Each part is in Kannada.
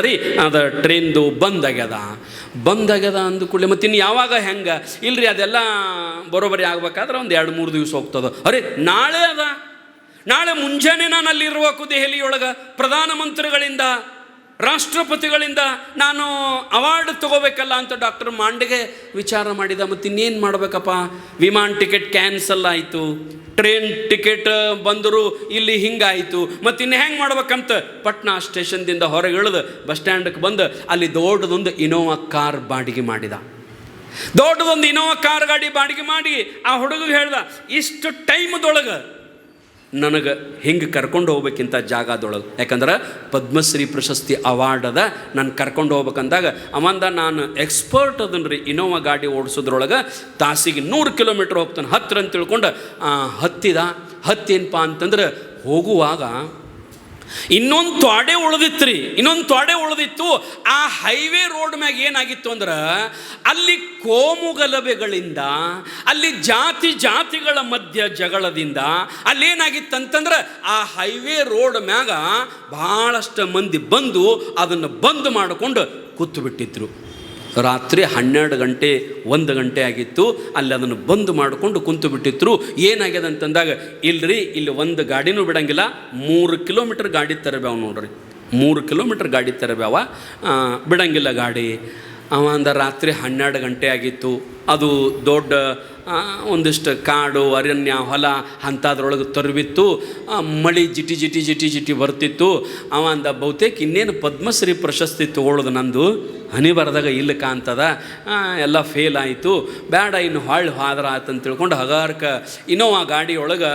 ರೀ ಅದು ಟ್ರೈನ್ದು ಬಂದಾಗ್ಯದ ಅಂದ ಕೂಡಲೇ ಮತ್ತು ಇನ್ನು ಯಾವಾಗ ಹೆಂಗೆ ಇಲ್ರಿ ಅದೆಲ್ಲ ಬರೋಬ್ಬರಿ ಆಗ್ಬೇಕಾದ್ರೆ ಒಂದು 2-3 ದಿವಸ ಹೋಗ್ತದೆ. ಅರೆ ನಾಳೆ ಮುಂಜಾನೆ ನಾನು ಅಲ್ಲಿರ್ಬೇಕು ದೆಹಲಿಯೊಳಗೆ, ಪ್ರಧಾನಮಂತ್ರಿಗಳಿಂದ ರಾಷ್ಟ್ರಪತಿಗಳಿಂದ ನಾನು ಅವಾರ್ಡ್ ತೊಗೋಬೇಕಲ್ಲ ಅಂತ ಡಾಕ್ಟರ್ ಮಾಂಡೆಗೆ ವಿಚಾರ ಮಾಡಿದ. ಮತ್ತು ಇನ್ನೇನು ಮಾಡಬೇಕಪ್ಪ, ವಿಮಾನ ಟಿಕೆಟ್ ಕ್ಯಾನ್ಸಲ್ ಆಯಿತು, ಟ್ರೈನ್ ಟಿಕೆಟ್ ಬಂದರು ಇಲ್ಲಿ ಹಿಂಗಾಯಿತು, ಮತ್ತು ಇನ್ನು ಹೆಂಗೆ ಮಾಡ್ಬೇಕಂತ ಪಟ್ನಾ ಸ್ಟೇಷನ್ದಿಂದ ಹೊರಗೆ ಇಳಿದು ಬಸ್ ಸ್ಟ್ಯಾಂಡ್ಗೆ ಬಂದು ಅಲ್ಲಿ ದೊಡ್ಡದೊಂದು ಇನೋವಾ ಕಾರ್ ಬಾಡಿಗೆ ಮಾಡಿದ. ದೊಡ್ಡದೊಂದು ಇನೋವಾ ಕಾರ್ ಗಾಡಿ ಬಾಡಿಗೆ ಮಾಡಿ ಆ ಹುಡುಗಿಗೆ ಹೇಳ್ದ, ಇಷ್ಟು ಟೈಮ್ದೊಳಗೆ ನನಗೆ ಹಿಂಗೆ ಕರ್ಕೊಂಡು ಹೋಗ್ಬೇಕಿಂತ ಜಾಗದೊಳಗೆ, ಯಾಕಂದ್ರೆ ಪದ್ಮಶ್ರೀ ಪ್ರಶಸ್ತಿ ಅವಾರ್ಡ್ ಅದ, ನಾನು ಕರ್ಕೊಂಡು ಹೋಗ್ಬೇಕಂದಾಗ ಅವಂದ ನಾನು ಎಕ್ಸ್ಪರ್ಟ್ ಅದನ್ರಿ ಇನೋವಾ ಗಾಡಿ ಓಡಿಸೋದ್ರೊಳಗೆ ತಾಸಿಗೆ 100 ಕಿಲೋಮೀಟ್ರ್ ಹೋಗ್ತಾನೆ ಹತ್ತಿರ ಅಂತ ತಿಳ್ಕೊಂಡು ಹತ್ತೇನಪ್ಪ ಅಂತಂದ್ರೆ ಹೋಗುವಾಗ ಇನ್ನೊಂದು ತ್ವಾಡೆ ಉಳಿದಿತ್ತು. ಆ ಹೈವೇ ರೋಡ್ ಮ್ಯಾಗ ಏನಾಗಿತ್ತು ಅಂದ್ರೆ ಅಲ್ಲಿ ಕೋಮುಗಲಭೆಗಳಿಂದ, ಅಲ್ಲಿ ಜಾತಿಗಳ ಮಧ್ಯ ಜಗಳದಿಂದ ಅಲ್ಲೇನಾಗಿತ್ತಂತಂದ್ರೆ ಆ ಹೈವೇ ರೋಡ್ ಮ್ಯಾಗ ಭಾಳಷ್ಟು ಮಂದಿ ಬಂದು ಅದನ್ನು ಬಂದ್ ಮಾಡಿಕೊಂಡು ಕೂತು ಬಿಟ್ಟಿದ್ರು. ರಾತ್ರಿ 12 ಗಂಟೆ 1 ಗಂಟೆ ಆಗಿತ್ತು. ಅಲ್ಲಿ ಅದನ್ನು ಬಂದ್ ಮಾಡಿಕೊಂಡು ಕುಂತು ಬಿಟ್ಟಿದ್ರು. ಏನಾಗ್ಯದ ಅಂತಂದಾಗ, ಇಲ್ರಿ ಇಲ್ಲಿ ಒಂದು ಗಾಡಿನೂ ಬಿಡಂಗಿಲ್ಲ, 3 ಕಿಲೋಮೀಟ್ರ್ ಗಾಡಿ ತರಬ್ಯಾವ ನೋಡ್ರಿ, 3 ಕಿಲೋಮೀಟ್ರ್ ಗಾಡಿ ತರಬ್ಯಾವ, ಬಿಡಂಗಿಲ್ಲ ಗಾಡಿ. ಅಂದ ರಾತ್ರಿ 12 ಗಂಟೆ ಆಗಿತ್ತು. ಅದು ದೊಡ್ಡ ಒಂದಿಷ್ಟು ಕಾಡು ಅರಣ್ಯ ಹೊಲ ಅಂಥದ್ರೊಳಗೆ ತರಬಿತ್ತು. ಮಳೆ ಜಿಟಿ ಬರ್ತಿತ್ತು. ಅಂದ ಬಹುತೇಕ ಇನ್ನೇನು ಪದ್ಮಶ್ರೀ ಪ್ರಶಸ್ತಿ ತೊಗೊಳ್ಳೋದು ನಂದು ಹನಿ ಬರದಾಗ ಇಲ್ಲ ಕಾಣ್ತದ, ಎಲ್ಲ ಫೇಲ್ ಆಯಿತು, ಬೇಡ ಇನ್ನು ಹೋದ್ರ ಆಯ್ತಂತ ತಿಳ್ಕೊಂಡು ಹಗಾರಕ್ಕೆ ಇನೋವಾ ಗಾಡಿಯೊಳಗೆ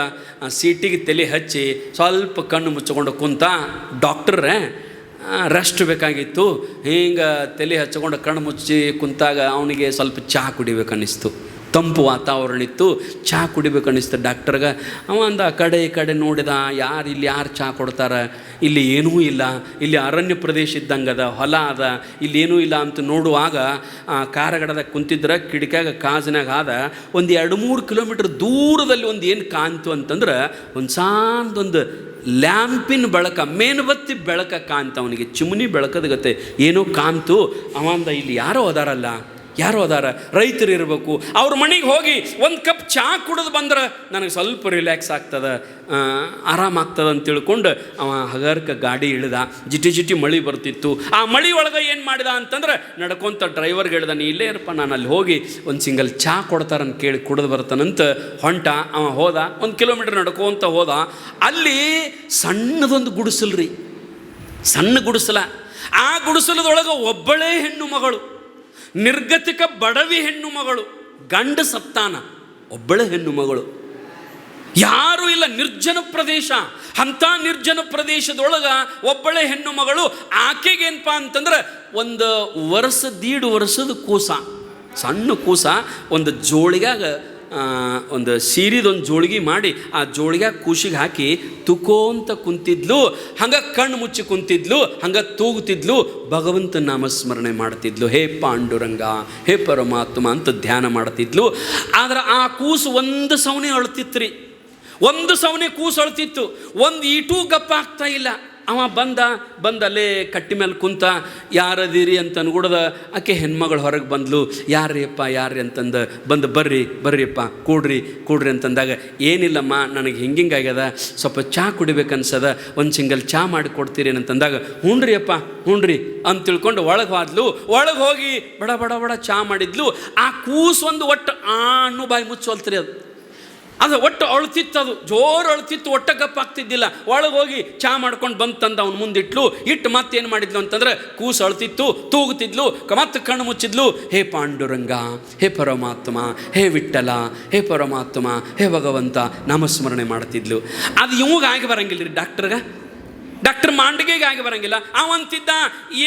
ಸೀಟಿಗೆ ತಲೆ ಹಚ್ಚಿ ಸ್ವಲ್ಪ ಕಣ್ಣು ಮುಚ್ಚಿಕೊಂಡು ಕುಂತ. ಡಾಕ್ಟ್ರೇ ರೆಸ್ಟ್ ಬೇಕಾಗಿತ್ತು. ಹಿಂಗೆ ತಲೆ ಹಚ್ಕೊಂಡು ಕಣ್ಣು ಮುಚ್ಚಿ ಕುಂತಾಗ ಅವನಿಗೆ ಸ್ವಲ್ಪ ಚಹಾ ಕುಡಿಬೇಕನ್ನಿಸ್ತು. ತಂಪು ವಾತಾವರಣ ಇತ್ತು, ಚಹಾ ಕುಡಿಬೇಕನ್ನಿಸ್ತು ಡಾಕ್ಟರ್ಗೆ. ಅಂದ ಆ ಕಡೆ ನೋಡಿದ, ಇಲ್ಲಿ ಯಾರು ಚಹಾ ಕೊಡ್ತಾರೆ, ಇಲ್ಲಿ ಏನೂ ಇಲ್ಲ, ಇಲ್ಲಿ ಅರಣ್ಯ ಪ್ರದೇಶ ಇದ್ದಂಗೆ ಹೊಲ ಅದ, ಇಲ್ಲಿ ಏನೂ ಇಲ್ಲ ಅಂತ ನೋಡುವಾಗ ಕಾರಗಡದಾಗ ಕುಂತಿದ್ರೆ ಕಿಡಿಕ್ಯಾಗ ಕಾಜಿನಾಗ ಒಂದು 2-3 ಕಿಲೋಮೀಟ್ರ್ ದೂರದಲ್ಲಿ ಒಂದು ಏನು ಕಾಣ್ತು ಅಂತಂದ್ರೆ ಒಂದು ಸಣ್ಣದೊಂದು ಲ್ಯಾಂಪಿನ ಬೆಳಕ, ಮೇಣಬತ್ತಿ ಬೆಳಕ ಕಾಣ್ತ. ಅವನಿಗೆ ಚಿಮುನಿ ಬೆಳಕದ ಗತೆ ಏನೋ ಕಾಣ್ತು. ಅವಂದ ಇಲ್ಲಿ ಯಾರೋ ಅದಾರ ರೈತರು ಇರಬೇಕು, ಅವ್ರ ಮನೆಗೆ ಹೋಗಿ ಒಂದು ಕಪ್ ಚಹಾ ಕುಡಿದು ಬಂದ್ರೆ ನನಗೆ ಸ್ವಲ್ಪ ರಿಲ್ಯಾಕ್ಸ್ ಆಗ್ತದೆ, ಆರಾಮಾಗ್ತದೆ ಅಂತ ತಿಳ್ಕೊಂಡು ಅವ ಹಗರ್ಕ ಗಾಡಿ ಇಳಿದ. ಜಿಟಿ ಮಳೆ ಬರ್ತಿತ್ತು. ಆ ಮಳೆ ಒಳಗೆ ಏನು ಮಾಡಿದ ಅಂತಂದ್ರೆ ನಡ್ಕೊತ ಡ್ರೈವರ್ಗೆ ಹೇಳ್ದ, ನೀ ಇಲ್ಲೇ ಇರಪ್ಪ, ನಾನು ಅಲ್ಲಿ ಹೋಗಿ ಒಂದು ಸಿಂಗಲ್ ಚಹಾ ಕೊಡ್ತಾರಂತ ಕೇಳಿ ಕುಡಿದು ಬರ್ತಾನಂತ ಹೊಂಟ. ಅವ ಹೋದ, 1 ಕಿಲೋಮೀಟ್ರ್ ನಡ್ಕೊಂತ ಹೋದ. ಅಲ್ಲಿ ಸಣ್ಣದೊಂದು ಗುಡಿಸಲ್ರಿ, ಸಣ್ಣ ಗುಡಿಸಲ. ಆ ಗುಡಿಸಲದೊಳಗೆ ಒಬ್ಬಳೇ ಹೆಣ್ಣು ಮಗಳು, ನಿರ್ಗತಿಕ ಬಡವಿ ಹೆಣ್ಣು ಮಗಳು, ಗಂಡ ಸತ್ತಾನ, ಒಬ್ಬಳೇ ಹೆಣ್ಣು ಮಗಳು, ಯಾರೂ ಇಲ್ಲ, ನಿರ್ಜನ ಪ್ರದೇಶ. ಅಂಥ ನಿರ್ಜನ ಪ್ರದೇಶದೊಳಗೆ ಒಬ್ಬಳೇ ಹೆಣ್ಣು ಮಗಳು. ಆಕೆಗೇನಪ್ಪ ಅಂತಂದ್ರೆ 1.5 ವರ್ಷದ ಕೂಸ, ಸಣ್ಣ ಕೂಸ, ಒಂದು ಜೋಳಿಗಾಗ ಒಂದು ಸೀರಿದೊಂದು ಜೋಳಿಗೆ ಮಾಡಿ ಆ ಜೋಳಿಗ್ಯಾಗ ಕೂಸಿಗೆ ಹಾಕಿ ತುಕೋಂತ ಕುಂತಿದ್ಲು. ಹಂಗೆ ಕಣ್ಣು ಮುಚ್ಚಿ ಕುಂತಿದ್ಲು, ಹಂಗೆ ತೂಗುತ್ತಿದ್ಲು, ಭಗವಂತ ನಾಮಸ್ಮರಣೆ ಮಾಡ್ತಿದ್ಲು, ಹೇ ಪಾಂಡುರಂಗ, ಹೇ ಪರಮಾತ್ಮ ಅಂತ ಧ್ಯಾನ ಮಾಡ್ತಿದ್ಲು. ಆದ್ರೆ ಆ ಕೂಸು ಒಂದು ಸವನೆ ಅಳ್ತಿತ್ತು ರೀ, ಒಂದು ಸವನೆ ಕೂಸು ಅಳ್ತಿತ್ತು, ಒಂದು ಈಟೂ ಗಪ್ಪ ಆಗ್ತಾ ಇಲ್ಲ. ಅವ ಬಂದಲ್ಲೇ ಕಟ್ಟಿ ಮೇಲೆ ಕುಂತ, ಯಾರದಿರಿ ಅಂತ ಅನ್ಗುಡ್ದ. ಆಕೆ ಹೆಣ್ಮಗಳು ಹೊರಗೆ ಬಂದ್ಲು, ಯಾರ್ರಿ ಅಂತಂದು ಬಂದು ಬರ್ರಿಯಪ್ಪ ಕೂಡ್ರಿ ಅಂತಂದಾಗ, ಏನಿಲ್ಲಮ್ಮ ನನಗೆ ಹಿಂಗಾಗ್ಯದ, ಸ್ವಲ್ಪ ಚಹಾ ಕುಡಿಬೇಕನ್ಸದ, ಒಂದು ಸಿಂಗಲ್ ಚಹಾ ಮಾಡಿ ಕೊಡ್ತೀರಿ ಅಂತಂದಾಗ, ಹ್ಞೂನ್ರಿ ಅಂತ ತಿಳ್ಕೊಂಡು ಒಳಗೆ ಹೋಗಿ ಬಡ ಚಹಾ ಮಾಡಿದ್ಲು. ಆ ಕೂಸು ಒಂದು ಒಟ್ಟು ಅನ್ನೋ ಬಾಯಿ ಮುಚ್ಚೋಲ್ತ್ರಿ, ಅದು ಒಟ್ಟು ಅಳ್ತಿತ್ತು, ಅದು ಜೋರು ಅಳ್ತಿತ್ತು, ಒಟ್ಟಗಪ್ಪ ಆಗ್ತಿದ್ದಿಲ್ಲ. ಒಳಗೆ ಹೋಗಿ ಚಹಾ ಮಾಡ್ಕೊಂಡು ಬಂತಂದು ಅವ್ನು ಮುಂದಿಟ್ಲು. ಮತ್ತೇನು ಮಾಡಿದ್ಲು ಅಂತಂದ್ರೆ, ಕೂಸು ಅಳ್ತಿತ್ತು, ತೂಗುತ್ತಿದ್ಲು, ಮತ್ತೆ ಕಣ್ಣು ಮುಚ್ಚಿದ್ಲು. ಹೇ ಪಾಂಡುರಂಗ, ಹೇ ಪರಮಾತ್ಮ, ಹೇ ವಿಠ್ಠಲ, ಹೇ ಪರಮಾತ್ಮ, ಹೇ ಭಗವಂತ ನಾಮಸ್ಮರಣೆ ಮಾಡ್ತಿದ್ಲು. ಅದು ಇವಾಗ ಬರಂಗಿಲ್ಲ ರೀ ಡಾಕ್ಟರ್ ಮಾಂಡಿಗೆಗೆ ಆಗಿ ಬರಂಗಿಲ್ಲ. ಅವಂತಿದ್ದ,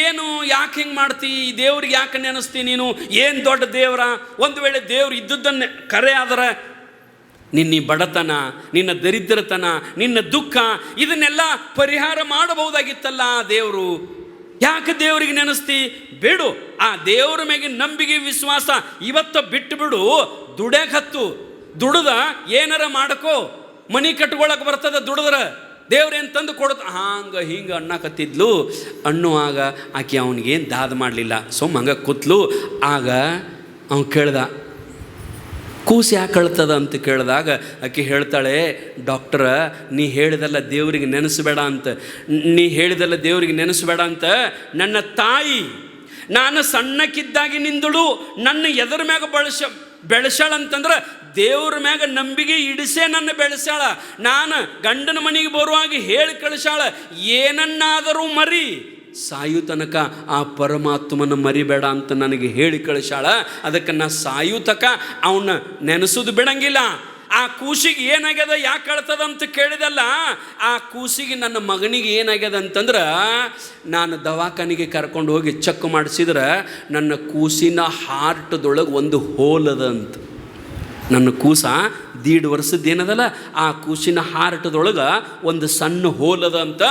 ಏನು ಯಾಕೆ ಹಿಂಗೆ ಮಾಡ್ತಿ, ದೇವ್ರಿಗೆ ಯಾಕೆ ನೆನೆಸ್ತಿ ನೀನು, ಏನು ದೊಡ್ಡ ದೇವರ, ಒಂದು ವೇಳೆ ದೇವ್ರು ಇದ್ದುದನ್ನೇ ಕರೆ ಆದ್ರೆ ನಿನ್ನ ಬಡತನ, ನಿನ್ನ ದರಿದ್ರತನ, ನಿನ್ನ ದುಃಖ ಇದನ್ನೆಲ್ಲ ಪರಿಹಾರ ಮಾಡಬಹುದಾಗಿತ್ತಲ್ಲ ದೇವರು, ಯಾಕೆ ದೇವರಿಗೆ ನೆನೆಸ್ತಿ? ಬೇಡು, ಆ ದೇವರ ಮ್ಯಾಗೆ ನಂಬಿಕೆ ವಿಶ್ವಾಸ ಇವತ್ತು ಬಿಟ್ಟು ಬಿಡು. ದುಡ್ಯಾಕೆ ದುಡ್ದ ಏನಾರ ಮಾಡ್ಕೋ, ಮನಿ ಕಟ್ಕೊಳಕ್ಕೆ ಬರ್ತದ ದುಡಿದ್ರ. ದೇವ್ರೇನು ತಂದು ಕೊಡುತ್ತ ಹಂಗೆ ಹಿಂಗೆ ಅನ್ನಕತ್ತಿದ್ಲು. ಅನ್ನುವಾಗ ಆಕೆ ಅವನಿಗೇನು ದಾದ ಮಾಡಲಿಲ್ಲ, ಹಂಗೆ ಕೂತ್ಲು. ಆಗ ಅವ್ನು ಕೇಳ್ದ, ಕೂಸು ಯಾಕೆ ಅಳ್ತದ ಅಂತ ಕೇಳಿದಾಗ ಆಕೆ ಹೇಳ್ತಾಳೆ, ಡಾಕ್ಟ್ರ ನೀ ಹೇಳಿದಲ್ಲ ದೇವರಿಗೆ ನೆನೆಸಬೇಡ ಅಂತ, ನೀ ಹೇಳಿದಲ್ಲ ದೇವರಿಗೆ ನೆನೆಸಬೇಡ ಅಂತ. ನನ್ನ ತಾಯಿ ನಾನು ಸಣ್ಣಕ್ಕಿದ್ದಾಗಿ ನಿಂದಳು ನನ್ನ ಎದರ ಮ್ಯಾಗ ಬೆಳೆಸಾಳಂತಂದ್ರೆ ದೇವ್ರ ಮ್ಯಾಗ ನಂಬಿಕೆ ಇಡಿಸೇ ನನ್ನ ಬೆಳೆಸಾಳ. ನಾನು ಗಂಡನ ಮನೆಗೆ ಬರುವಾಗ ಹೇಳಿ ಕಳಿಸಾಳ, ಏನನ್ನಾದರೂ ಮರಿ ಸಾಯು ತನಕ ಆ ಪರಮಾತ್ಮನ ಮರಿಬೇಡ ಅಂತ ನನಗೆ ಹೇಳಿ ಕಳಿಸಾಳ. ಅದಕ್ಕೆ ನಾ ಸಾಯು ತಕ ಅವನ್ನ ನೆನೆಸೋದು ಬಿಡಂಗಿಲ್ಲ. ಆ ಕೂಸಿಗೆ ಏನಾಗ್ಯದ, ಯಾಕೆ ಅಳ್ತದ ಅಂತ ಕೇಳಿದಲ್ಲ, ಆ ಕೂಸಿಗೆ ನನ್ನ ಮಗನಿಗೆ ಏನಾಗ್ಯದ ಅಂತಂದ್ರೆ, ನಾನು ದವಾಖಾನೆಗೆ ಕರ್ಕೊಂಡು ಹೋಗಿ ಚೆಕ್ ಮಾಡಿಸಿದ್ರೆ ನನ್ನ ಕೂಸಿನ ಹಾರ್ಟ್ದೊಳಗೆ ಒಂದು ಹೋಲದ ಅಂತ. ನನ್ನ ಕೂಸ 1.5 ವರ್ಷದ್ದೇನದಲ್ಲ, ಆ ಕೂಸಿನ ಹಾರ್ಟ್ದೊಳಗೆ ಒಂದು ಸಣ್ಣ ಹೋಲದ ಅಂತ.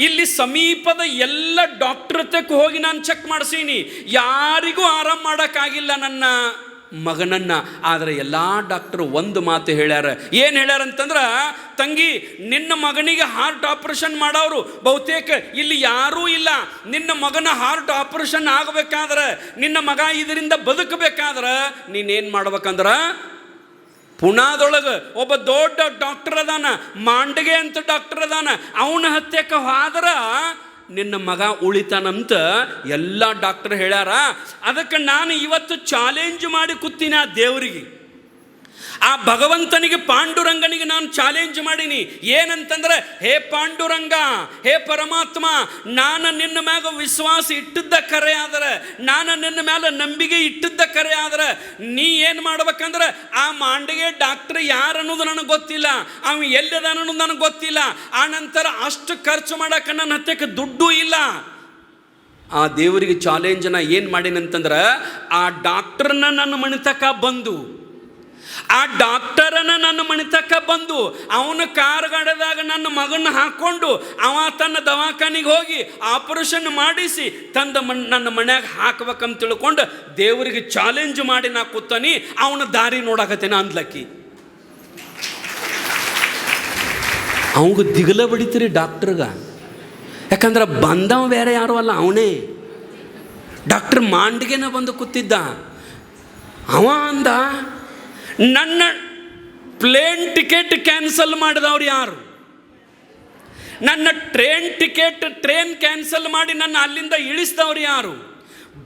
ಇಲ್ಲಿ ಸಮೀಪದ ಎಲ್ಲ ಡಾಕ್ಟ್ರ್ ತಕ್ಕ ಹೋಗಿ ನಾನು ಚೆಕ್ ಮಾಡಿಸೀನಿ, ಯಾರಿಗೂ ಆರಾಮ್ ಮಾಡೋಕ್ಕಾಗಿಲ್ಲ ನನ್ನ ಮಗನನ್ನು. ಆದರೆ ಎಲ್ಲ ಡಾಕ್ಟ್ರು ಒಂದು ಮಾತು ಹೇಳ್ಯಾರ. ಏನು ಹೇಳ್ಯಾರಂತಂದ್ರೆ, ತಂಗಿ ನಿನ್ನ ಮಗನಿಗೆ ಹಾರ್ಟ್ ಆಪ್ರೇಷನ್ ಮಾಡೋರು ಬಹುತೇಕ ಇಲ್ಲಿ ಯಾರೂ ಇಲ್ಲ. ನಿನ್ನ ಮಗನ ಹಾರ್ಟ್ ಆಪ್ರೇಷನ್ ಆಗಬೇಕಾದ್ರೆ, ನಿನ್ನ ಮಗ ಇದರಿಂದ ಬದುಕಬೇಕಾದ್ರೆ ನೀನೇನು ಮಾಡ್ಬೇಕಂದ್ರೆ, ಪುಣಾದೊಳಗೆ ಒಬ್ಬ ದೊಡ್ಡ ಡಾಕ್ಟರ್ ಅದಾನ, ಮಾಂಡಗೆ ಅಂತ ಡಾಕ್ಟರ್ ಅದಾನ, ಅವನ ಹತ್ಯಕ್ಕೆ ಹೋದ್ರೆ ನಿನ್ನ ಮಗ ಉಳಿತಾನಂತ ಎಲ್ಲ ಡಾಕ್ಟರ್ ಹೇಳ್ಯಾರ. ಅದಕ್ಕೆ ನಾನು ಇವತ್ತು ಚಾಲೆಂಜ್ ಮಾಡಿ ಕೂತೀನಿ ಆ ದೇವರಿಗೆ, ಆ ಭಗವಂತನಿಗೆ, ಪಾಂಡುರಂಗನಿಗೆ ನಾನು ಚಾಲೆಂಜ್ ಮಾಡೀನಿ. ಏನಂತಂದ್ರೆ, ಹೇ ಪಾಂಡುರಂಗ, ಹೇ ಪರಮಾತ್ಮ, ನಾನು ನಿನ್ನ ಮ್ಯಾಗ ವಿಶ್ವಾಸ ಇಟ್ಟಿದ್ದ ಕರೆ ಆದರೆ, ನಾನು ನಿನ್ನ ಮ್ಯಾಲ ನಂಬಿಕೆ ಇಟ್ಟಿದ್ದ ಕರೆ ಆದರೆ, ನೀ ಏನು ಮಾಡ್ಬೇಕಂದ್ರೆ, ಆ ಮಾಂಡಿಗೆ ಡಾಕ್ಟ್ರ್ ಯಾರು ಅನ್ನೋದು ನನಗೆ ಗೊತ್ತಿಲ್ಲ, ಅವ ಎಲ್ಲಿದ ಅನ್ನೋದು ನನಗೆ ಗೊತ್ತಿಲ್ಲ. ಆ ನಂತರ ಅಷ್ಟು ಖರ್ಚು ಮಾಡೋಕೆ ನನ್ನ ಹತ್ತಕ್ಕೆ ದುಡ್ಡು ಇಲ್ಲ. ಆ ದೇವರಿಗೆ ಚಾಲೆಂಜನ್ನ ಏನು ಮಾಡೀನಂತಂದ್ರೆ, ಆ ಡಾಕ್ಟ್ರನ್ನ ನನ್ನ ಮಣಿತಕ್ಕ ಬಂದು, ಆ ಡಾಕ್ಟರನ್ನ ನನ್ನ ಮಣಿತಕ್ಕ ಬಂದು ಅವನ ಕಾರ್ಗಾಡದಾಗ ನನ್ನ ಮಗನ ಹಾಕ್ಕೊಂಡು ಅವ ತನ್ನ ದವಾಖಾನಿಗೆ ಹೋಗಿ ಆಪರೇಷನ್ ಮಾಡಿಸಿ ನನ್ನ ಮನ್ಯಾಗ ಹಾಕ್ಬೇಕಂತ ತಿಳ್ಕೊಂಡು ದೇವರಿಗೆ ಚಾಲೆಂಜ್ ಮಾಡಿ ನಾ ಕೂತಾನಿ. ಅವನ ದಾರಿ ನೋಡಕತ್ತೇನ ಅಂದ್ಲಕ್ಕಿ. ಅವಾಗ ದಿಗಲ ಬಡಿತೀರಿ ಡಾಕ್ಟ್ರಗ, ಯಾಕಂದ್ರೆ ಬಂದವ ಬೇರೆ ಯಾರು ಅಲ್ಲ, ಅವನೇ ಡಾಕ್ಟರ್ ಮಾಂಡಿಗೆನ ಬಂದು ಕೂತಿದ್ದ. ಅವ ಅಂದ, ನನ್ನ ಪ್ಲೇನ್ ಟಿಕೆಟ್ ಕ್ಯಾನ್ಸಲ್ ಮಾಡಿದವ್ರು ಯಾರು? ನನ್ನ ಟ್ರೈನ್ ಕ್ಯಾನ್ಸಲ್ ಮಾಡಿ ನನ್ನ ಅಲ್ಲಿಂದ ಇಳಿಸಿದವ್ರು ಯಾರು?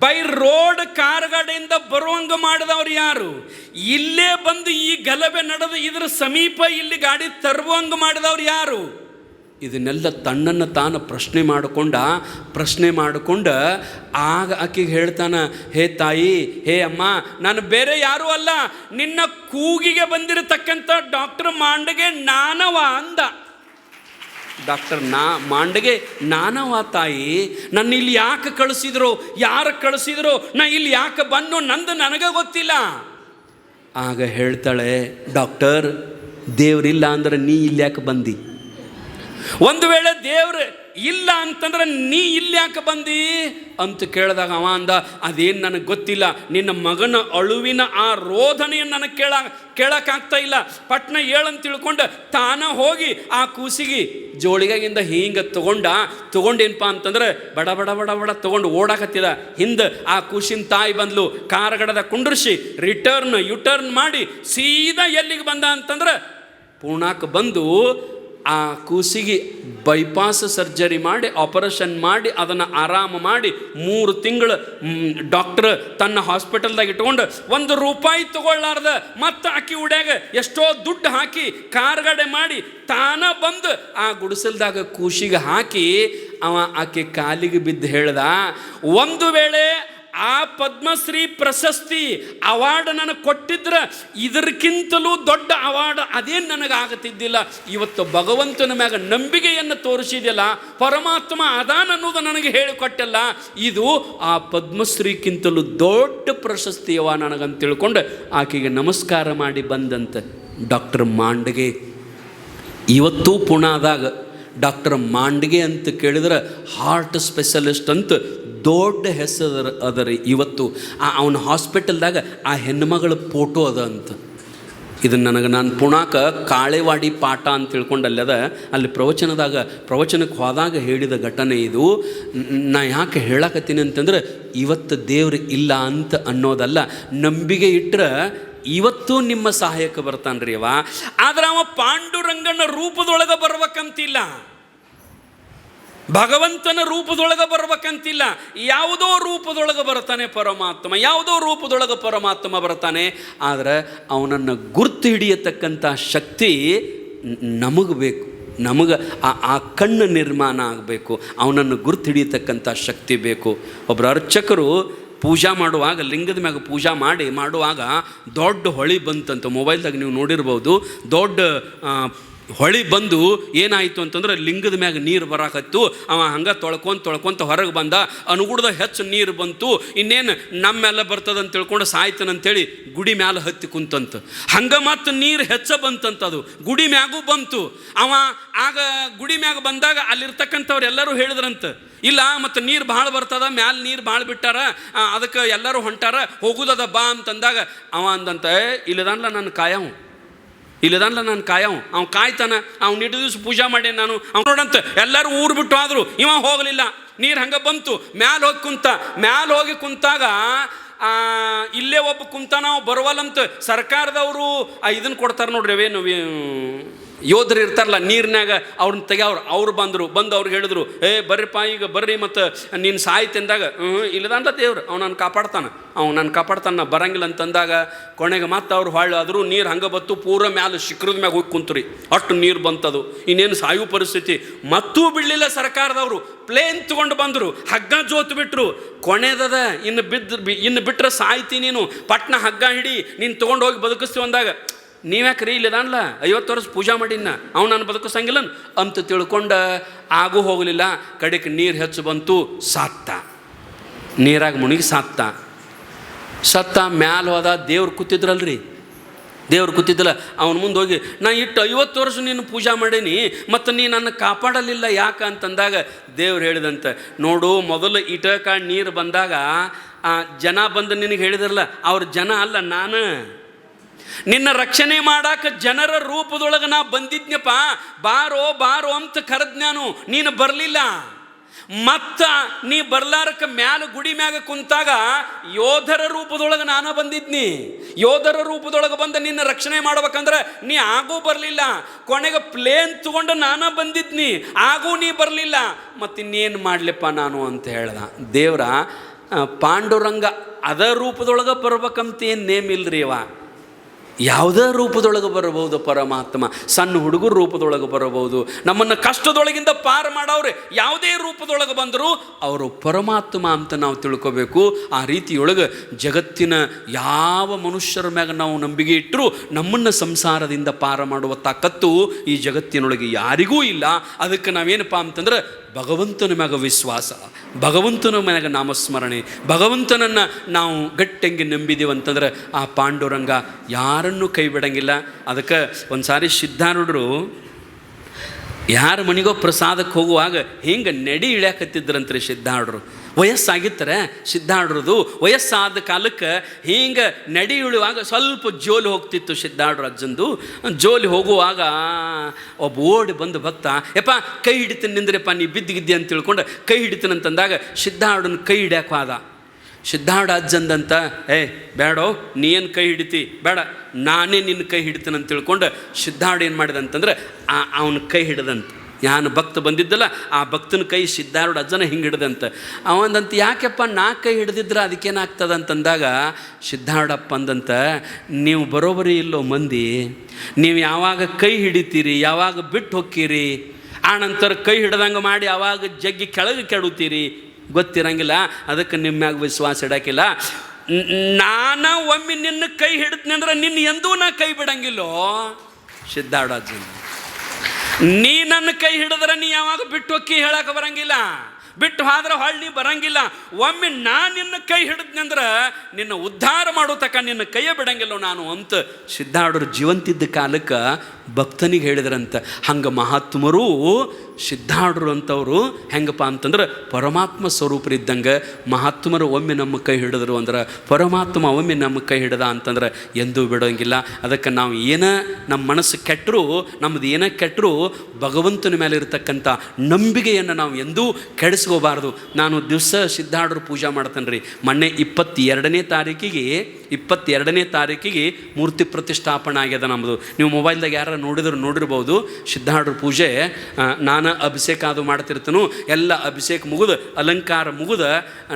ಬೈ ರೋಡ್ ಕಾರ್ಗಾಡಿಯಿಂದ ಬರುವಂಗೆ ಮಾಡಿದವ್ರು ಯಾರು? ಇಲ್ಲೇ ಬಂದು ಈ ಗಲಭೆ ನಡೆದು ಇದರ ಸಮೀಪ ಇಲ್ಲಿ ಗಾಡಿ ತರುವಂಗೆ ಮಾಡಿದವ್ರು ಯಾರು? ಇದನ್ನೆಲ್ಲ ತನ್ನನ್ನು ತಾನು ಪ್ರಶ್ನೆ ಮಾಡಿಕೊಂಡ ಆಗ ಆಕೆಗೆ ಹೇಳ್ತಾನೆ, ಹೇ ತಾಯಿ, ಹೇ ಅಮ್ಮ, ನಾನು ಬೇರೆ ಯಾರೂ ಅಲ್ಲ, ನಿನ್ನ ಕೂಗಿಗೆ ಬಂದಿರತಕ್ಕಂಥ ಡಾಕ್ಟರ್ ಮಾಂಡಗೆ ನಾನವ ಅಂದ. ಡಾಕ್ಟರ್ ಮಾಂಡಗೆ ನಾನವ ತಾಯಿ, ನನ್ನ ಇಲ್ಲಿ ಯಾಕೆ ಕಳಿಸಿದ್ರು, ಯಾರು ಕಳಿಸಿದ್ರು, ನಾ ಇಲ್ಲಿ ಯಾಕೆ ಬಂದು ನಂದು ನನಗೆ ಗೊತ್ತಿಲ್ಲ. ಆಗ ಹೇಳ್ತಾಳೆ, ಡಾಕ್ಟರ್ ದೇವ್ರಿಲ್ಲ ಅಂದ್ರೆ ನೀ ಇಲ್ಲಿ ಯಾಕೆ ಬಂದಿ? ಒಂದು ವೇಳೆ ದೇವ್ರು ಇಲ್ಲ ಅಂತಂದ್ರೆ ನೀ ಇಲ್ಲಿ ಯಾಕೆ ಬಂದಿ ಅಂತ ಕೇಳಿದಾಗ ಅವ ಅಂದ, ಅದೇನು ನನಗೆ ಗೊತ್ತಿಲ್ಲ, ನಿನ್ನ ಮಗನ ಅಳುವಿನ ಆ ರೋಧನೆಯನ್ನು ನನಗೆ ಕೇಳಕ್ಕಾಗ್ತಾ ಇಲ್ಲ. ಪಟ್ನ ಹೇಳಂತ ತಿಳ್ಕೊಂಡು ತಾನ ಹೋಗಿ ಆ ಕೂಸಿಗೆ ಜೋಳಿಗೆಗಿಂದ ಹಿಂಗೆ ತೊಗೊಂಡೇನಪ್ಪ ಅಂತಂದ್ರೆ ಬಡ ಬಡ ಬಡ ಬಡ ತೊಗೊಂಡು ಓಡಾಕತ್ತಿದ. ಹಿಂದೆ ಆ ಕೂಸಿನ ತಾಯಿ ಬಂದ್ಲು, ಕಾರ್ಗಡದ ಕುಂಡ್ರಿಸಿ ಯುಟರ್ನ್ ಮಾಡಿ ಸೀದಾ ಎಲ್ಲಿಗೆ ಬಂದ ಅಂತಂದ್ರೆ ಪೂರ್ಣಕ್ಕೆ ಬಂದು ಆ ಕೂಸಿಗೆ ಬೈಪಾಸ್ ಸರ್ಜರಿ ಮಾಡಿ ಆಪರೇಷನ್ ಮಾಡಿ ಅದನ್ನು ಆರಾಮ ಮಾಡಿ 3 ತಿಂಗಳು ಡಾಕ್ಟ್ರ್ ತನ್ನ ಹಾಸ್ಪಿಟಲ್ದಾಗ ಇಟ್ಕೊಂಡು ₹1 ತಗೊಳ್ಳಾರ್ದ ಮತ್ತು ಆಕಿ ಉಡ್ಯಾಗ ಎಷ್ಟೋ ದುಡ್ಡು ಹಾಕಿ ಕಾರ್ಗಡೆ ಮಾಡಿ ತಾನ ಬಂದು ಆ ಗುಡಿಸಲ್ದಾಗ ಕೂಸಿಗೆ ಹಾಕಿ ಆಕೆ ಕಾಲಿಗೆ ಬಿದ್ದು ಹೇಳ್ದ, ಒಂದು ವೇಳೆ ಆ ಪದ್ಮಶ್ರೀ ಪ್ರಶಸ್ತಿ ಅವಾರ್ಡ್ ನನಗೆ ಕೊಟ್ಟಿದ್ರೆ ಇದಕ್ಕಿಂತಲೂ ದೊಡ್ಡ ಅವಾರ್ಡ್ ಅದೇನು ನನಗಾಗುತ್ತಿದ್ದಿಲ್ಲ. ಇವತ್ತು ಭಗವಂತನ ಮ್ಯಾಗ ನಂಬಿಕೆಯನ್ನು ತೋರಿಸಿದೆಯಲ್ಲ, ಪರಮಾತ್ಮ ಅದಾನ ಅನ್ನೋದು ನನಗೆ ಹೇಳಿಕೊಟ್ಟಲ್ಲ, ಇದು ಆ ಪದ್ಮಶ್ರೀಕ್ಕಿಂತಲೂ ದೊಡ್ಡ ಪ್ರಶಸ್ತಿಯವ ನನಗಂತ ತಿಳ್ಕೊಂಡು ಆಕೆಗೆ ನಮಸ್ಕಾರ ಮಾಡಿ ಬಂದಂತೆ ಡಾಕ್ಟರ್ ಮಾಂಡಗೆ. ಇವತ್ತು ಪುಣಾದಾಗ ಡಾಕ್ಟರ್ ಮಾಂಡಗೆ ಅಂತ ಕೇಳಿದ್ರೆ ಹಾರ್ಟ್ ಸ್ಪೆಷಲಿಸ್ಟ್ ಅಂತ ದೊಡ್ಡ ಹೆಸರು ಅದರಿ. ಇವತ್ತು ಅವನ ಹಾಸ್ಪಿಟಲ್ದಾಗ ಆ ಹೆಣ್ಣುಮಗಳ ಫೋಟೋ ಅದ ಅಂತ. ಇದನ್ನು ನಾನು ಪುಣಾಕ ಕಾಳೆವಾಡಿ ಪಾಠ ಅಂತ ತಿಳ್ಕೊಂಡಲ್ಲದ ಅಲ್ಲಿ ಪ್ರವಚನಕ್ಕೆ ಹೋದಾಗ ಹೇಳಿದ ಘಟನೆ ಇದು. ನಾ ಯಾಕೆ ಹೇಳಕತ್ತೀನಿ ಅಂತಂದ್ರೆ ಇವತ್ತು ದೇವ್ರು ಇಲ್ಲ ಅಂತ ಅನ್ನೋದಲ್ಲ, ನಂಬಿಕೆ ಇಟ್ಟರೆ ಇವತ್ತು ನಿಮ್ಮ ಸಹಾಯಕ್ಕೆ ಬರ್ತಾನೆ ರೀ ಅವ. ಆದ್ರೆ ಅವ ಪಾಂಡುರಂಗನ ರೂಪದೊಳಗೆ ಬರ್ಬೇಕಂತಿಲ್ಲ, ಭಗವಂತನ ರೂಪದೊಳಗೆ ಬರ್ಬೇಕಂತಿಲ್ಲ. ಯಾವುದೋ ರೂಪದೊಳಗೆ ಬರ್ತಾನೆ ಪರಮಾತ್ಮ, ಯಾವುದೋ ರೂಪದೊಳಗೆ ಪರಮಾತ್ಮ ಬರ್ತಾನೆ. ಆದರೆ ಅವನನ್ನು ಗುರ್ತು ಹಿಡಿಯತಕ್ಕಂಥ ಶಕ್ತಿ ನಮಗೆ ಬೇಕು, ನಮಗೆ ಆ ಕಣ್ಣು ನಿರ್ಮಾಣ ಆಗಬೇಕು, ಅವನನ್ನು ಗುರ್ತು ಹಿಡಿಯತಕ್ಕಂಥ ಶಕ್ತಿ ಬೇಕು. ಒಬ್ಬರು ಅರ್ಚಕರು ಪೂಜಾ ಮಾಡುವಾಗ, ಲಿಂಗದ ಮ್ಯಾಗ ಪೂಜಾ ಮಾಡುವಾಗ ದೊಡ್ಡ ಹೊಳಿ ಬಂತಂತ. ಮೊಬೈಲ್ದಾಗ ನೀವು ನೋಡಿರ್ಬೋದು. ದೊಡ್ಡ ಹೊಳಿ ಬಂದು ಏನಾಯಿತು ಅಂತಂದ್ರೆ ಲಿಂಗದ ಮ್ಯಾಗ ನೀರು ಬರಾಕತ್ತು. ಅವ ಹಂಗೆ ತೊಳ್ಕೊಂತ ಹೊರಗೆ ಬಂದ. ಅನುಗುಡ್ದ ಹೆಚ್ಚು ನೀರು ಬಂತು. ಇನ್ನೇನು ನಮ್ಮೆಲ್ಲ ಬರ್ತದಂತ ತಿಳ್ಕೊಂಡು ಸಾಯ್ತಾನಂತೇಳಿ ಗುಡಿ ಮ್ಯಾಲ ಹತ್ತಿ ಕುಂತಂತ. ಹಂಗೆ ಮತ್ತು ನೀರು ಹೆಚ್ಚ ಬಂತಂತ, ಅದು ಗುಡಿ ಮ್ಯಾಗೂ ಬಂತು. ಅವ ಆಗ ಗುಡಿ ಮ್ಯಾಗ ಬಂದಾಗ ಅಲ್ಲಿರ್ತಕ್ಕಂಥವ್ರು ಎಲ್ಲರೂ ಹೇಳಿದ್ರಂತ, ಇಲ್ಲ ಮತ್ತು ನೀರು ಭಾಳ ಬರ್ತದ, ಮ್ಯಾಲೆ ನೀರು ಭಾಳ ಬಿಟ್ಟಾರ, ಅದಕ್ಕೆ ಎಲ್ಲರೂ ಹೊಂಟಾರ, ಹೋಗುದದ ಬಾ ಅಂತಂದಾಗ ಅವ ಅಂದಂತ, ಇಲ್ಲದಲ್ಲ ನನ್ನ ಕಾಯವ್, ಅವ್ನು ಕಾಯ್ತಾನ, ಅವ್ನು ಇಟ್ಟು ದಿವ್ಸ ಪೂಜಾ ಮಾಡಿ ನಾನು ಅವ್ನು ನೋಡಂತ. ಎಲ್ಲರೂ ಊರು ಬಿಟ್ಟು ಆದರು, ಇವ ಹೋಗಲಿಲ್ಲ. ನೀರು ಹಂಗೆ ಬಂತು, ಮ್ಯಾಲೆ ಹೋಗಿ ಕುಂತಾಗ ಇಲ್ಲೇ ಒಬ್ಬ ಕುಂತಾನ, ನಾವು ಬರುವಲ್ಲಂತ. ಸರ್ಕಾರದವರು ಇದನ್ನು ಕೊಡ್ತಾರೆ ನೋಡ್ರಿ, ಅವೇನು ಯೋಧರು ಇರ್ತಾರಲ್ಲ ನೀರಿನಾಗ, ಅವ್ರನ್ನ ತೆಗ್ಯವ್ರು. ಅವ್ರು ಬಂದು ಅವ್ರಿಗೆ ಹೇಳಿದ್ರು, ಬರ್ರಿಪ್ಪ ಈಗ ಬರ್ರಿ, ಮತ್ತು ನೀನು ಸಾಯ್ತೆಂದಾಗ ಇಲ್ಲದಂತ ದೇವ್ರು ಅವ್ನು ನಾನು ಕಾಪಾಡ್ತಾನೆ, ನಾ ಬರಂಗಿಲ್ಲ ಅಂತಂದಾಗ ಕೊನೆಗೆ ಮತ್ತೆ ಅವ್ರು ಆದರೂ ನೀರು ಹಂಗೆ ಬತ್ತು, ಪೂರ ಮ್ಯಾಲೆ ಶಿಖರದ ಮ್ಯಾಗ ಹೋಗಿ ಕುಂತ್ರಿ. ಅಷ್ಟು ನೀರು ಬಂತದು. ಇನ್ನೇನು ಸಾಯು ಪರಿಸ್ಥಿತಿ. ಮತ್ತೂ ಬಿಡಲಿಲ್ಲ ಸರ್ಕಾರದವರು. ಪ್ಲೇನ್ ತೊಗೊಂಡು ಬಂದರು, ಹಗ್ಗ ಜೋತು ಬಿಟ್ಟರು. ಕೊನೆದದ ಇನ್ನು ಬಿಟ್ಟರೆ ಸಾಯ್ತಿ ನೀನು, ಪಟ್ನ ಹಗ್ಗ ಹಿಡಿ, ನೀನು ತೊಗೊಂಡು ಹೋಗಿ ಬದುಕಿಸ್ತೀವಿ ಅಂದಾಗ, ನೀವ್ಯಾಕ್ರಿ ಇಲ್ಲದಾನ್ಲ 50 ವರ್ಷ ಪೂಜಾ ಮಾಡಿನ, ಅವ್ನು ನಾನು ಬದುಕಿಸಂಗಿಲ್ಲ ಅಂತ ತಿಳ್ಕೊಂಡು ಆಗೂ ಹೋಗಲಿಲ್ಲ. ಕಡೆಗೆ ನೀರು ಹೆಚ್ಚು ಬಂತು, ನೀರಾಗ ಮುಳುಗಿ ಸತ್ತ. ಮ್ಯಾಲ ಹೋದ. ದೇವ್ರು ಕೂತಿದ್ದಲ್ಲ, ಅವನ ಮುಂದೆ ಹೋಗಿ, ನಾ ಇಟ್ಟು 50 ವರ್ಷ ನೀನು ಪೂಜಾ ಮಾಡೀನಿ, ಮತ್ತು ನೀ ನನ್ನ ಕಾಪಾಡಲಿಲ್ಲ ಯಾಕೆ ಅಂತಂದಾಗ ದೇವ್ರು ಹೇಳಿದಂತೆ, ನೋಡು, ಮೊದಲು ಇಟಕ ನೀರು ಬಂದಾಗ ಜನ ಬಂದು ನಿನಗೆ ಹೇಳಿದ್ರಲ್ಲ, ಅವ್ರ ಜನ ಅಲ್ಲ, ನಾನು ನಿನ್ನ ರಕ್ಷಣೆ ಮಾಡಾಕ ಜನರ ರೂಪದೊಳಗೆ ನಾ ಬಂದಿದ್ನಪ್ಪ. ಬಾರೋ ಅಂತ ಕರೆದ್ನಾನು, ನೀನು ಬರಲಿಲ್ಲ. ಮತ್ತ ನೀ ಬರ್ಲಾರಕ್ಕ ಮ್ಯಾಲ ಗುಡಿ ಮ್ಯಾಗ ಕುಂತಾಗ ಯೋಧರ ರೂಪದೊಳಗೆ ನಾನು ಬಂದಿದ್ನಿ. ಯೋಧರ ರೂಪದೊಳಗೆ ಬಂದ ನಿನ್ನ ರಕ್ಷಣೆ ಮಾಡ್ಬೇಕಂದ್ರೆ ನೀ ಆಗೂ ಬರಲಿಲ್ಲ. ಕೊನೆಗೆ ಪ್ಲೇನ್ ತಗೊಂಡು ನಾನು ಬಂದಿದ್ನಿ, ಆಗೂ ನೀ ಬರಲಿಲ್ಲ. ಮತ್ತಿನ್ನೇನು ಮಾಡಲಿಪ್ಪ ನಾನು ಅಂತ ಹೇಳ್ದ. ದೇವ್ರ ಪಾಂಡುರಂಗ ಅದ ರೂಪದೊಳಗೆ ಬರ್ಬೇಕಂತ ಏನು ನೇಮ್ ಇಲ್ರಿ ಅವ. ಯಾವುದೇ ರೂಪದೊಳಗೆ ಬರಬಹುದು ಪರಮಾತ್ಮ. ಸಣ್ಣ ಹುಡುಗರ ರೂಪದೊಳಗೆ ಬರಬಹುದು. ನಮ್ಮನ್ನು ಕಷ್ಟದೊಳಗಿಂದ ಪಾರು ಮಾಡವ್ರೆ ಯಾವುದೇ ರೂಪದೊಳಗೆ ಬಂದರೂ ಅವರು ಪರಮಾತ್ಮ ಅಂತ ನಾವು ತಿಳ್ಕೋಬೇಕು. ಆ ರೀತಿಯೊಳಗೆ ಜಗತ್ತಿನ ಯಾವ ಮನುಷ್ಯರ ಮ್ಯಾಗ ನಾವು ನಂಬಿಕೆ ಇಟ್ಟರೂ ನಮ್ಮನ್ನು ಸಂಸಾರದಿಂದ ಪಾರು ಮಾಡುವ ತಾಕತ್ತು ಈ ಜಗತ್ತಿನೊಳಗೆ ಯಾರಿಗೂ ಇಲ್ಲ. ಅದಕ್ಕೆ ನಾವೇನಪ್ಪ ಅಂತಂದ್ರೆ ಭಗವಂತನ ಮ್ಯಾಗ ವಿಶ್ವಾಸ, ಭಗವಂತನ ಮ್ಯಾಗ ನಾಮಸ್ಮರಣೆ, ಭಗವಂತನನ್ನು ನಾವು ಗಟ್ಟಂಗೆ ನಂಬಿದೀವಂತಂದ್ರೆ ಆ ಪಾಂಡುರಂಗ ಯಾರನ್ನೂ ಕೈ ಬಿಡಂಗಿಲ್ಲ. ಅದಕ್ಕೆ ಒಂದು ಸಾರಿ ಸಿದ್ಧಾರೂಢರು ಯಾರ ಮನೆಗೋ ಪ್ರಸಾದಕ್ಕೆ ಹೋಗುವಾಗ ಹಿಂಗೆ ನಡಿ ಇಳ್ಯಾಕತ್ತಿದ್ರಂತ್ರಿ ಸಿದ್ಧಾರೂಢರು. ವಯಸ್ಸಾಗಿತ್ತಾರೆ ಸಿದ್ಧಾರೂಢರದು. ವಯಸ್ಸಾದ ಕಾಲಕ್ಕೆ ಹಿಂಗೆ ನಡಿ ಇಳುವಾಗ ಸ್ವಲ್ಪ ಜೋಲಿ ಹೋಗ್ತಿತ್ತು ಸಿದ್ಧಾರೂಢರ ಅಜ್ಜಂದು. ಜೋಲಿ ಹೋಗುವಾಗ ಒಬ್ಬ ಓಡಿ ಬಂದು ಭಕ್ತ, ಯಪ್ಪ ಕೈ ಹಿಡಿತೀನಿ ನಿಂದ್ರಪ್ಪ, ನೀ ಬಿದ್ದಿಗಿದ್ದೆ ಅಂತ ತಿಳ್ಕೊಂಡು ಕೈ ಹಿಡಿತೀನಂತಂದಾಗ ಸಿದ್ಧಾರೂಢನ ಕೈ ಹಿಡ್ಯಾಕ ಹೋದ. ಸಿದ್ಧಾರೂಢ ಅಜ್ಜಂದಂತ, ಬೇಡೋ, ನೀ ಏನು ಕೈ ಹಿಡಿತಿ, ಬೇಡ ನಾನೇ ನಿನ್ನ ಕೈ ಹಿಡಿತೀನಂತ ತಿಳ್ಕೊಂಡು ಸಿದ್ಧಾರೂಢ ಏನು ಮಾಡಿದೆ ಅಂತಂದ್ರೆ ಅವನ ಕೈ ಹಿಡ್ದಂತ. ಯಾನು ಭಕ್ತ ಬಂದಿದ್ದಲ್ಲ ಆ ಭಕ್ತನ ಕೈ ಸಿದ್ಧಾರೂಢ ಅಜ್ಜನ ಹಿಂಗೆ ಹಿಡ್ದಂತ. ಅವಂದಂತ, ಯಾಕೆಪ್ಪ ನಾ ಕೈ ಹಿಡ್ದಿದ್ರೆ ಅದಕ್ಕೇನಾಗ್ತದೆ ಅಂತಂದಾಗ ಸಿದ್ಧಾರೂಢಪ್ಪ ಅಂದಂತ, ನೀವು ಬರೋಬರಿ ಇಲ್ಲೋ ಮಂದಿ, ನೀವು ಯಾವಾಗ ಕೈ ಹಿಡಿತೀರಿ, ಯಾವಾಗ ಬಿಟ್ಟು ಹೋಗ್ತೀರಿ, ಆ ನಂತರ ಕೈ ಹಿಡ್ದಂಗೆ ಮಾಡಿ ಯಾವಾಗ ಜಗ್ಗಿ ಕೆಳಗೆ ಕೆಡುತ್ತೀರಿ ಗೊತ್ತಿರಂಗಿಲ್ಲ. ಅದಕ್ಕೆ ನಿಮ್ಮ ಮ್ಯಾಗ ವಿಶ್ವಾಸ ಇಡೋಕ್ಕಿಲ್ಲ. ನಾನು ಒಮ್ಮೆ ನಿನ್ನ ಕೈ ಹಿಡಿದ್ನಿ ಅಂದ್ರೆ ನಿನ್ನ ಎಂದೂ ನಾ ಕೈ ಬಿಡಂಗಿಲ್ಲೋ ಸಿದ್ಧಾರೂಢ ಅಜ್ಜನ. ನೀ ನನ್ನ ಕೈ ಹಿಡಿದ್ರೆ ನೀ ಯಾವಾಗ ಬಿಟ್ಟು ಹೋಗಿ ಹೇಳಕ್ಕೆ ಬರಂಗಿಲ್ಲ, ಬಿಟ್ಟು ಹೋದ್ರೆ ಹೊಳ್ಳಿ ಬರಂಗಿಲ್ಲ. ಒಮ್ಮೆ ನಾನು ನಿನ್ನ ಕೈ ಹಿಡಿದ್ನಂದ್ರೆ ನಿನ್ನ ಉದ್ಧಾರ ಮಾಡೋ ತಕ್ಕ ನಿನ್ನ ಕೈಯೇ ಬಿಡಂಗಿಲ್ಲ ನಾನು ಅಂತ ಸಿದ್ಧಾರೂಢರು ಜೀವಂತಿದ್ದ ಕಾಲಕ್ಕೆ ಭಕ್ತನಿಗೆ ಹೇಳಿದ್ರಂತ. ಹಂಗೆ ಮಹಾತ್ಮರು ಸಿದ್ಧಾಢರು ಅಂತವರು ಹೆಂಗಪ್ಪ ಅಂತಂದ್ರೆ ಪರಮಾತ್ಮ ಸ್ವರೂಪರಿದ್ದಂಗೆ ಮಹಾತ್ಮರು ಒಮ್ಮೆ ನಮ್ಮ ಕೈ ಹಿಡಿದ್ರು ಅಂದ್ರೆ ಪರಮಾತ್ಮ ಒಮ್ಮೆ ನಮ್ಮ ಕೈ ಹಿಡ್ದ ಅಂತಂದ್ರೆ ಎಂದೂ ಬಿಡೋಂಗಿಲ್ಲ. ಅದಕ್ಕೆ ನಾವು ಏನೇ ನಮ್ಮ ಮನಸ್ಸು ಕೆಟ್ಟರೂ, ನಮ್ಮದು ಏನೇ ಕೆಟ್ಟರೂ ಭಗವಂತನ ಮೇಲೆ ಇರತಕ್ಕಂಥ ನಂಬಿಕೆಯನ್ನು ನಾವು ಎಂದೂ ಕೆಡಿಸ್ಕೋಬಾರ್ದು. ನಾನು ದಿವಸ ಸಿದ್ಧಾಢರು ಪೂಜೆ ಮಾಡ್ತೇನೆ ರೀ. ಮೊನ್ನೆ 22ನೇ ತಾರೀಕಿಗೆ ಮೂರ್ತಿ ಪ್ರತಿಷ್ಠಾಪನೆ ಆಗ್ಯದ ನಮ್ಮದು. ನೀವು ಮೊಬೈಲ್ದಾಗ ಯಾರು ನೋಡಿರ್ಬೋದು. ಸಿದ್ಧಾಢರ ಪೂಜೆ ನಾನು ಅಭಿಷೇಕ ಅದು ಮಾಡ್ತಿರ್ತೇನು. ಎಲ್ಲ ಅಭಿಷೇಕ ಮುಗಿದು ಅಲಂಕಾರ ಮುಗಿದು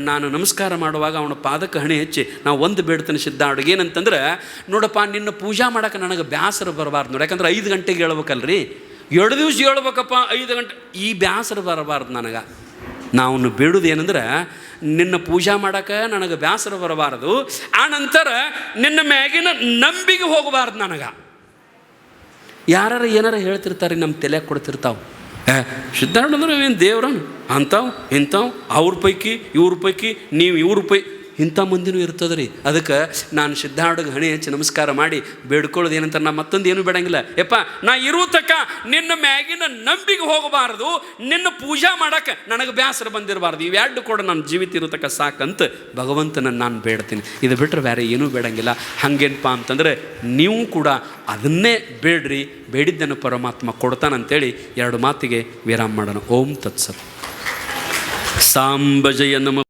ನಾನು ನಮಸ್ಕಾರ ಮಾಡುವಾಗ ಅವನ ಪಾದಕ್ಕೆ ಹಣೆ ಹಚ್ಚಿ ನಾವು ಒಂದು ಬೇಡ್ತೇನೆ ಸಿದ್ಧಾಢಗೆ, ಏನಂತಂದ್ರೆ ನೋಡಪ್ಪ ನಿನ್ನ ಪೂಜಾ ಮಾಡೋಕೆ ನನಗೆ ಬೇಸರ ಬರಬಾರ್ದು ನೋಡಿ. ಯಾಕಂದ್ರೆ 5 ಗಂಟೆಗೆ ಹೇಳ್ಬೇಕಲ್ರಿ, 2 ದಿವಸ ಹೇಳ್ಬೇಕಪ್ಪ 5 ಗಂಟೆ, ಈ ಬೇಸರ ಬರಬಾರ್ದು ನನಗೆ. ನಾವು ಬೇಡುದು ಏನಂದ್ರೆ ನಿನ್ನ ಪೂಜಾ ಮಾಡೋಕೆ ನನಗೆ ಬೇಸರ ಬರಬಾರದು, ಆ ನಂತರ ನಿನ್ನ ಮ್ಯಾಗಿನ ನಂಬಿಕೆ ಹೋಗಬಾರ್ದು ನನಗೆ. ಯಾರು ಏನಾರು ಹೇಳ್ತಿರ್ತಾರೆ, ನಮ್ಮ ತಲೆ ಕೊಡ್ತಿರ್ತಾವೆ, ಸಿದ್ಧಾರ್ಥ ಅಂದ್ರೆ ಏನು ದೇವ್ರನು ಅಂಥವು ಇಂಥವು, ಅವ್ರ ಪೈಕಿ ಇವ್ರ ಪೈಕಿ ನೀವು ಇವ್ರ ಇಂಥ ಮಂದಿನೂ ಇರ್ತದೆ ರೀ. ಅದಕ್ಕೆ ನಾನು ಸಿದ್ಧಾರ್ಥಗೆ ಹಣೆ ಹಚ್ಚಿ ನಮಸ್ಕಾರ ಮಾಡಿ ಬೇಡ್ಕೊಳ್ಳೋದು ಏನಂತ, ನಾ ಮತ್ತೊಂದು ಏನೂ ಬೇಡಂಗಿಲ್ಲ. ಯಪ್ಪ ನಾ ಇರೋ ತಕ್ಕ ನಿನ್ನ ಮ್ಯಾಗಿನ ನಂಬಿಕೆ ಹೋಗಬಾರ್ದು, ನಿನ್ನ ಪೂಜಾ ಮಾಡೋಕ್ಕೆ ನನಗೆ ಬೇಸರ ಬಂದಿರಬಾರ್ದು, ಇವೆರಡು ಕೂಡ ನನ್ನ ಜೀವಿತ ಇರೋತಕ್ಕ ಸಾಕಂತ ಭಗವಂತನ ನಾನು ಬೇಡ್ತೀನಿ. ಇದು ಬಿಟ್ಟರೆ ಬೇರೆ ಏನೂ ಬೇಡಂಗಿಲ್ಲ. ಹಾಗೇನಪ್ಪ ಅಂತಂದರೆ ನೀವು ಕೂಡ ಅದನ್ನೇ ಬೇಡ್ರಿ, ಬೇಡಿದ್ದನ್ನು ಪರಮಾತ್ಮ ಕೊಡ್ತಾನಂತೇಳಿ 2 ಮಾತಿಗೆ ವಿರಾಮ ಮಾಡೋಣ. ಓಂ ತತ್ಸತ್. ಸಾಂಬ ಜಯ ನಮ.